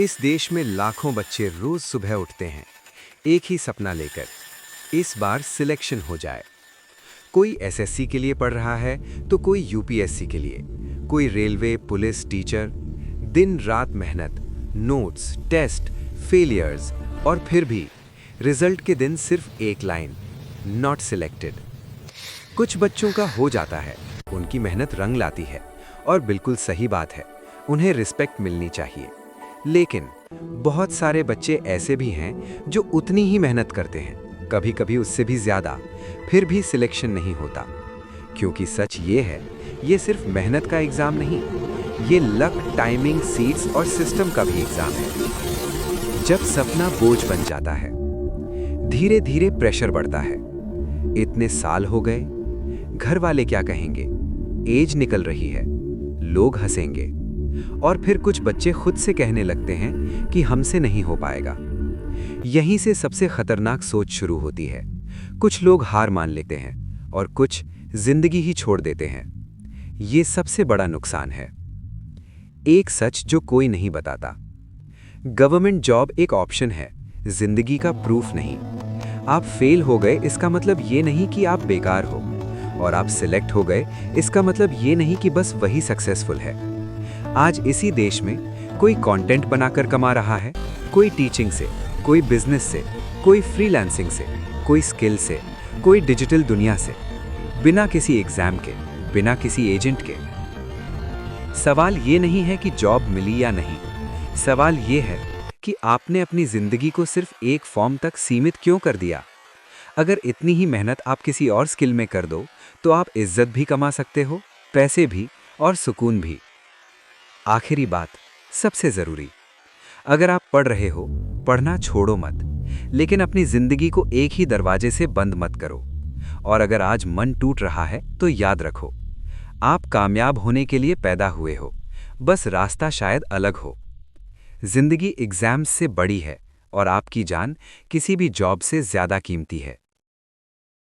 इस देश में लाखों बच्चे रोज सुबह उठते हैं, एक ही सपना लेकर, इस बार सिलेक्शन हो जाए। कोई एसएससी के लिए पढ़ रहा है तो कोई यूपीएससी के लिए, कोई रेलवे, पुलिस, टीचर। दिन रात मेहनत, नोट्स, टेस्ट, फेलियर्स, और फिर भी रिजल्ट के दिन सिर्फ एक लाइन, नॉट सिलेक्टेड। कुछ बच्चों का हो जाता है, उनकी मेहनत रंग लाती है, और बिल्कुल सही बात है, उन्हें रिस्पेक्ट मिलनी चाहिए। लेकिन बहुत सारे बच्चे ऐसे भी हैं जो उतनी ही मेहनत करते हैं, कभी कभी उससे भी ज्यादा, फिर भी सिलेक्शन नहीं होता। क्योंकि सच ये है, ये सिर्फ मेहनत का एग्जाम नहीं, ये लक, टाइमिंग, सीट्स और सिस्टम का भी एग्जाम है। जब सपना बोझ बन जाता है, धीरे धीरे प्रेशर बढ़ता है। इतने साल हो गए, घर वाले क्या कहेंगे, एज निकल रही है, लोग हंसेंगे, और फिर कुछ बच्चे खुद से कहने लगते हैं कि हमसे नहीं हो पाएगा। यहीं से सबसे खतरनाक सोच शुरू होती है। कुछ लोग हार मान लेते हैं और कुछ जिंदगी ही छोड़ देते हैं। ये सबसे बड़ा नुकसान है। एक सच जो कोई नहीं बताता, गवर्नमेंट जॉब एक ऑप्शन है, जिंदगी का प्रूफ नहीं। आप फेल हो गए इसका मतलब ये नहीं कि आप बेकार हो, और आप सिलेक्ट हो गए इसका मतलब ये नहीं कि बस वही सक्सेसफुल है। आज इसी देश में कोई कंटेंट बनाकर कमा रहा है, कोई टीचिंग से, कोई बिजनेस से, कोई फ्रीलांसिंग से, कोई स्किल से, कोई डिजिटल दुनिया से, बिना किसी एग्जाम के, बिना किसी एजेंट के। सवाल ये नहीं है कि जॉब मिली या नहीं, सवाल ये है कि आपने अपनी जिंदगी को सिर्फ एक फॉर्म तक सीमित क्यों कर दिया। अगर इतनी ही मेहनत आप किसी और स्किल में कर दो तो आप इज्जत भी कमा सकते हो, पैसे भी, और सुकून भी। आखिरी बात, सबसे जरूरी, अगर आप पढ़ रहे हो, पढ़ना छोड़ो मत, लेकिन अपनी जिंदगी को एक ही दरवाजे से बंद मत करो। और अगर आज मन टूट रहा है तो याद रखो, आप कामयाब होने के लिए पैदा हुए हो, बस रास्ता शायद अलग हो। जिंदगी एग्जाम्स से बड़ी है, और आपकी जान किसी भी जॉब से ज्यादा कीमती है।